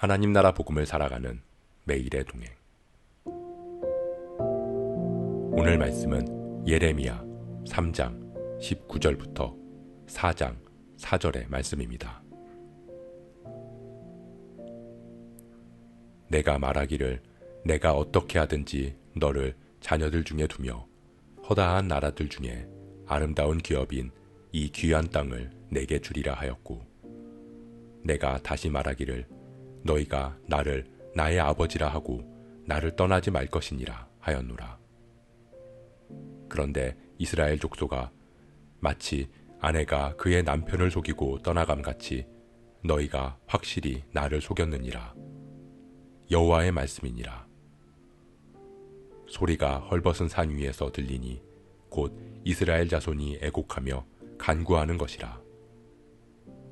하나님 나라 복음을 살아가는 매일의 동행. 오늘 말씀은 예레미야 3장 19절부터 4장 4절의 말씀입니다. 내가 말하기를 내가 어떻게 하든지 너를 자녀들 중에 두며 허다한 나라들 중에 아름다운 기업인 이 귀한 땅을 내게 주리라 하였고, 내가 다시 말하기를 너희가 나를 나의 아버지라 하고 나를 떠나지 말 것이니라 하였노라. 그런데 이스라엘 족속아, 마치 아내가 그의 남편을 속이고 떠나감같이 너희가 확실히 나를 속였느니라. 여호와의 말씀이니라. 소리가 헐벗은 산 위에서 들리니 곧 이스라엘 자손이 애곡하며 간구하는 것이라.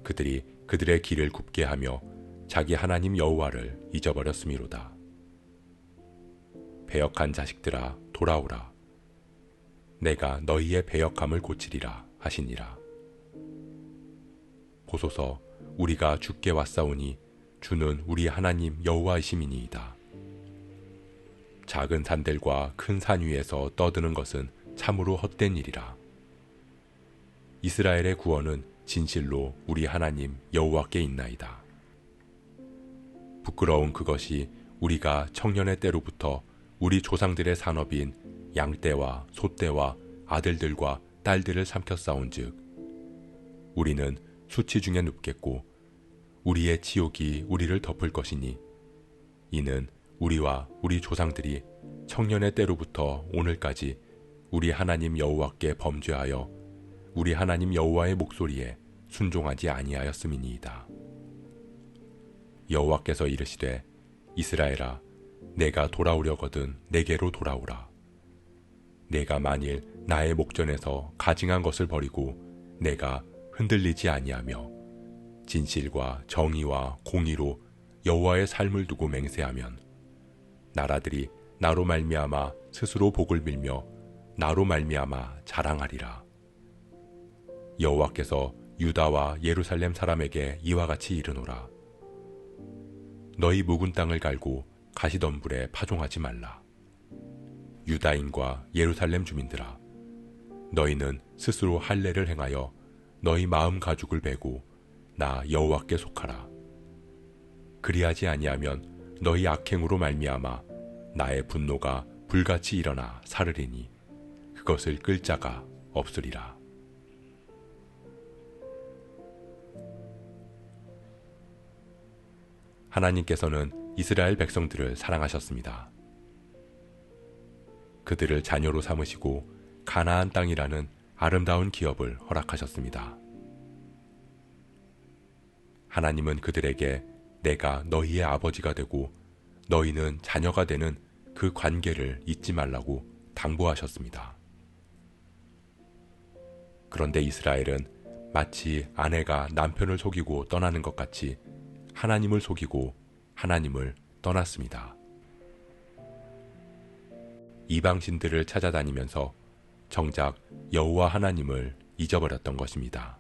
그들이 그들의 길을 굽게 하며 자기 하나님 여호와를 잊어버렸음이로다. 배역한 자식들아, 돌아오라. 내가 너희의 배역함을 고치리라 하시니라. 보소서, 우리가 주께 왔사오니 주는 우리 하나님 여호와이심이니이다. 작은 산들과 큰 산 위에서 떠드는 것은 참으로 헛된 일이라. 이스라엘의 구원은 진실로 우리 하나님 여호와께 있나이다. 부끄러운 그것이 우리가 청년의 때로부터 우리 조상들의 산업인 양떼와 소떼와 아들들과 딸들을 삼켰사온즉 우리는 수치 중에 눕겠고 우리의 지옥이 우리를 덮을 것이니, 이는 우리와 우리 조상들이 청년의 때로부터 오늘까지 우리 하나님 여호와께 범죄하여 우리 하나님 여호와의 목소리에 순종하지 아니하였음이니이다. 여호와께서 이르시되 이스라엘아, 내가 돌아오려거든 내게로 돌아오라. 내가 만일 나의 목전에서 가증한 것을 버리고 내가 흔들리지 아니하며 진실과 정의와 공의로 여호와의 삶을 두고 맹세하면 나라들이 나로 말미암아 스스로 복을 빌며 나로 말미암아 자랑하리라. 여호와께서 유다와 예루살렘 사람에게 이와 같이 이르노라. 너희 묵은 땅을 갈고 가시덤불에 파종하지 말라. 유다인과 예루살렘 주민들아, 너희는 스스로 할례를 행하여 너희 마음 가죽을 베고 나 여호와께 속하라. 그리하지 아니하면 너희 악행으로 말미암아 나의 분노가 불같이 일어나 사르리니 그것을 끌 자가 없으리라. 하나님께서는 이스라엘 백성들을 사랑하셨습니다. 그들을 자녀로 삼으시고 가나안 땅이라는 아름다운 기업을 허락하셨습니다. 하나님은 그들에게 내가 너희의 아버지가 되고 너희는 자녀가 되는 그 관계를 잊지 말라고 당부하셨습니다. 그런데 이스라엘은 마치 아내가 남편을 속이고 떠나는 것 같이 하나님을 속이고 하나님을 떠났습니다. 이방신들을 찾아다니면서 정작 여호와 하나님을 잊어버렸던 것입니다.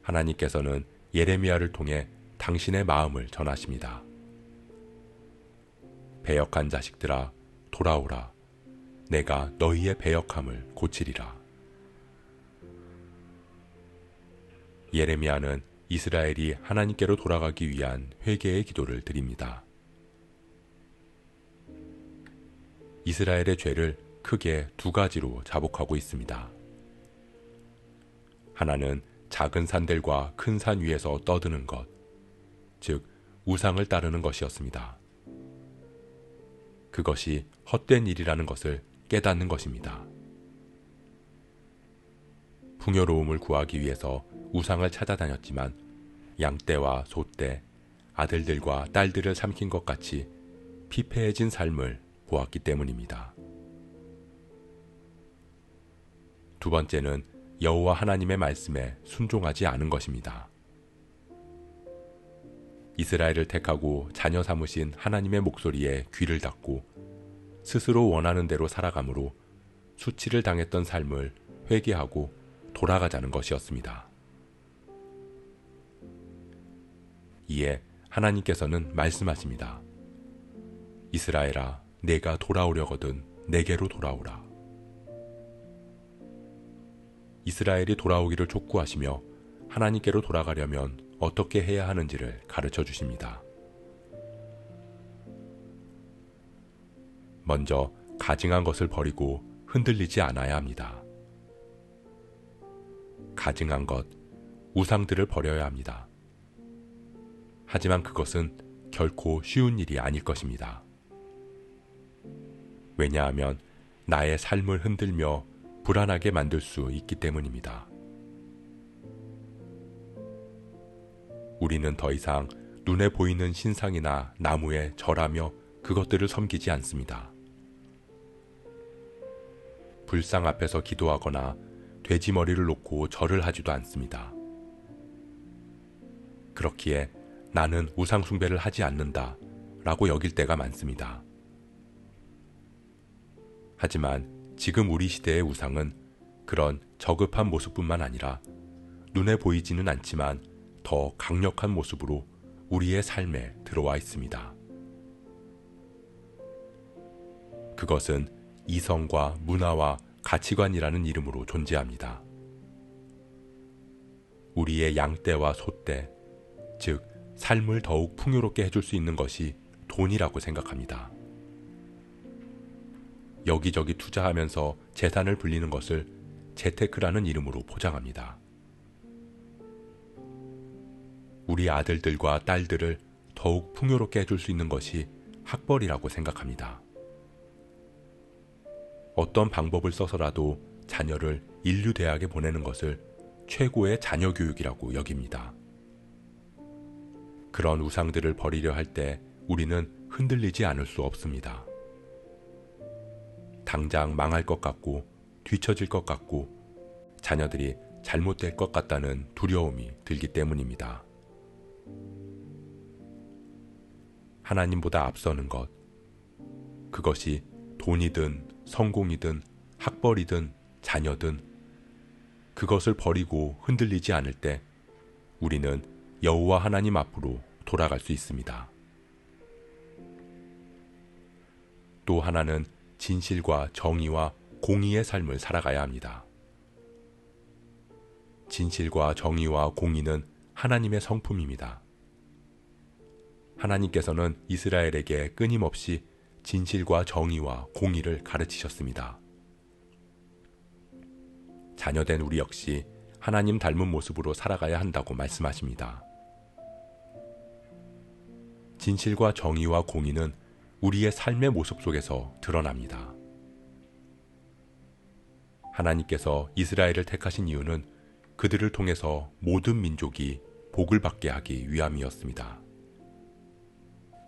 하나님께서는 예레미야를 통해 당신의 마음을 전하십니다. 배역한 자식들아, 돌아오라. 내가 너희의 배역함을 고치리라. 예레미야는 이스라엘이 하나님께로 돌아가기 위한 회개의 기도를 드립니다. 이스라엘의 죄를 크게 두 가지로 자복하고 있습니다. 하나는 작은 산들과 큰 산 위에서 떠드는 것, 즉 우상을 따르는 것이었습니다. 그것이 헛된 일이라는 것을 깨닫는 것입니다. 풍요로움을 구하기 위해서 우상을 찾아다녔지만 양떼와 소떼, 아들들과 딸들을 삼킨 것 같이 피폐해진 삶을 보았기 때문입니다. 두 번째는 여호와 하나님의 말씀에 순종하지 않은 것입니다. 이스라엘을 택하고 자녀 삼으신 하나님의 목소리에 귀를 닫고 스스로 원하는 대로 살아감으로 수치를 당했던 삶을 회개하고 돌아가자는 것이었습니다. 이에 하나님께서는 말씀하십니다. 이스라엘아, 내가 돌아오려거든 내게로 돌아오라. 이스라엘이 돌아오기를 촉구하시며 하나님께로 돌아가려면 어떻게 해야 하는지를 가르쳐 주십니다. 먼저 가증한 것을 버리고 흔들리지 않아야 합니다. 가증한 것, 우상들을 버려야 합니다. 하지만 그것은 결코 쉬운 일이 아닐 것입니다. 왜냐하면 나의 삶을 흔들며 불안하게 만들 수 있기 때문입니다. 우리는 더 이상 눈에 보이는 신상이나 나무에 절하며 그것들을 섬기지 않습니다. 불상 앞에서 기도하거나 돼지 머리를 놓고 절을 하지도 않습니다. 그렇기에 나는 우상 숭배를 하지 않는다 라고 여길 때가 많습니다. 하지만 지금 우리 시대의 우상은 그런 저급한 모습뿐만 아니라 눈에 보이지는 않지만 더 강력한 모습으로 우리의 삶에 들어와 있습니다. 그것은 이성과 문화와 가치관이라는 이름으로 존재합니다. 우리의 양떼와 소떼, 즉 삶을 더욱 풍요롭게 해줄 수 있는 것이 돈이라고 생각합니다. 여기저기 투자하면서 재산을 불리는 것을 재테크라는 이름으로 포장합니다. 우리 아들들과 딸들을 더욱 풍요롭게 해줄 수 있는 것이 학벌이라고 생각합니다. 어떤 방법을 써서라도 자녀를 인류대학에 보내는 것을 최고의 자녀교육이라고 여깁니다. 그런 우상들을 버리려 할 때 우리는 흔들리지 않을 수 없습니다. 당장 망할 것 같고 뒤처질 것 같고 자녀들이 잘못될 것 같다는 두려움이 들기 때문입니다. 하나님보다 앞서는 것, 그것이 돈이든 성공이든 학벌이든 자녀든 그것을 버리고 흔들리지 않을 때 우리는 여호와 하나님 앞으로 돌아갈 수 있습니다. 또 하나는 진실과 정의와 공의의 삶을 살아가야 합니다. 진실과 정의와 공의는 하나님의 성품입니다. 하나님께서는 이스라엘에게 끊임없이 진실과 정의와 공의를 가르치셨습니다. 자녀된 우리 역시 하나님 닮은 모습으로 살아가야 한다고 말씀하십니다. 진실과 정의와 공의는 우리의 삶의 모습 속에서 드러납니다. 하나님께서 이스라엘을 택하신 이유는 그들을 통해서 모든 민족이 복을 받게 하기 위함이었습니다.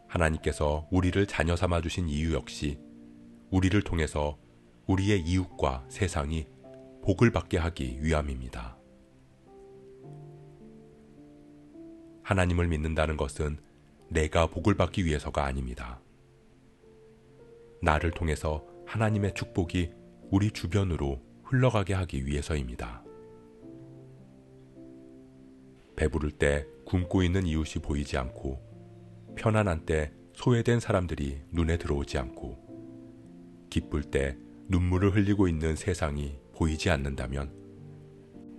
하나님께서 우리를 자녀 삼아 주신 이유 역시 우리를 통해서 우리의 이웃과 세상이 복을 받게 하기 위함입니다. 하나님을 믿는다는 것은 내가 복을 받기 위해서가 아닙니다. 나를 통해서 하나님의 축복이 우리 주변으로 흘러가게 하기 위해서입니다. 배부를 때 굶고 있는 이웃이 보이지 않고 편안한 때 소외된 사람들이 눈에 들어오지 않고 기쁠 때 눈물을 흘리고 있는 세상이 보이지 않는다면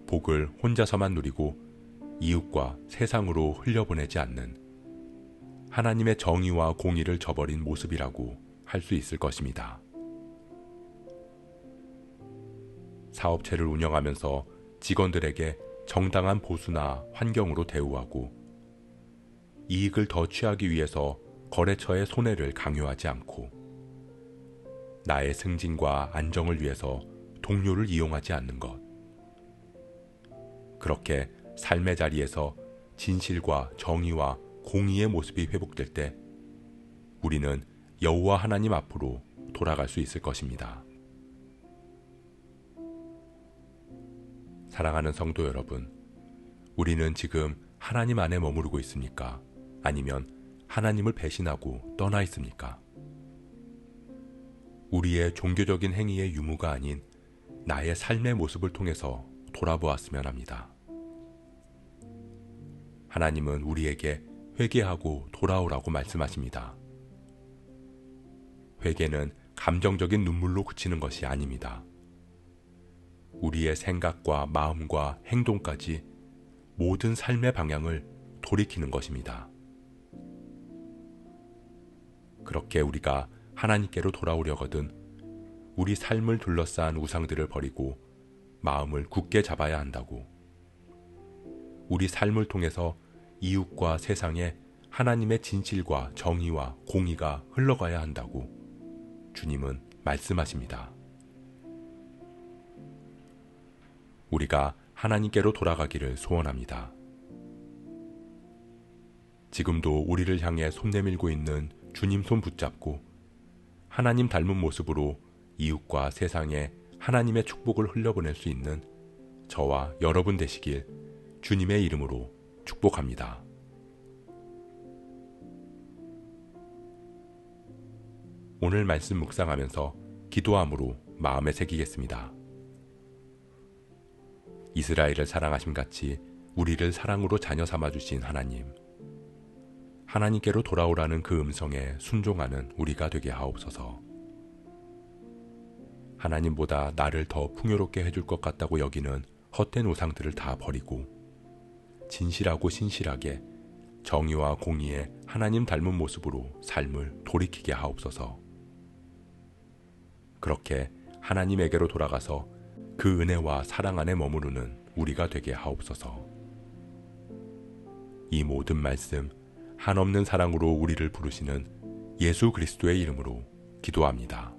복을 혼자서만 누리고 이웃과 세상으로 흘려보내지 않는 하나님의 정의와 공의를 저버린 모습이라고 할 수 있을 것입니다. 사업체를 운영하면서 직원들에게 정당한 보수나 환경으로 대우하고 이익을 더 취하기 위해서 거래처의 손해를 강요하지 않고 나의 승진과 안정을 위해서 동료를 이용하지 않는 것. 그렇게 삶의 자리에서 진실과 정의와 공의의 모습이 회복될 때 우리는 여호와 하나님 앞으로 돌아갈 수 있을 것입니다. 사랑하는 성도 여러분, 우리는 지금 하나님 안에 머무르고 있습니까? 아니면 하나님을 배신하고 떠나 있습니까? 우리의 종교적인 행위의 유무가 아닌 나의 삶의 모습을 통해서 돌아보았으면 합니다. 하나님은 우리에게 회개하고 돌아오라고 말씀하십니다. 회개는 감정적인 눈물로 그치는 것이 아닙니다. 우리의 생각과 마음과 행동까지 모든 삶의 방향을 돌이키는 것입니다. 그렇게 우리가 하나님께로 돌아오려거든 우리 삶을 둘러싼 우상들을 버리고 마음을 굳게 잡아야 한다고, 우리 삶을 통해서 이웃과 세상에 하나님의 진실과 정의와 공의가 흘러가야 한다고 주님은 말씀하십니다. 우리가 하나님께로 돌아가기를 소원합니다. 지금도 우리를 향해 손 내밀고 있는 주님 손 붙잡고 하나님 닮은 모습으로 이웃과 세상에 하나님의 축복을 흘려보낼 수 있는 저와 여러분 되시길 주님의 이름으로 축복합니다. 오늘 말씀 묵상하면서 기도함으로 마음에 새기겠습니다. 이스라엘을 사랑하심 같이 우리를 사랑으로 자녀 삼아주신 하나님, 하나님께로 돌아오라는 그 음성에 순종하는 우리가 되게 하옵소서. 하나님보다 나를 더 풍요롭게 해줄 것 같다고 여기는 헛된 우상들을 다 버리고 진실하고 신실하게 정의와 공의에 하나님 닮은 모습으로 삶을 돌이키게 하옵소서. 그렇게 하나님에게로 돌아가서 그 은혜와 사랑 안에 머무르는 우리가 되게 하옵소서. 이 모든 말씀 한없는 사랑으로 우리를 부르시는 예수 그리스도의 이름으로 기도합니다.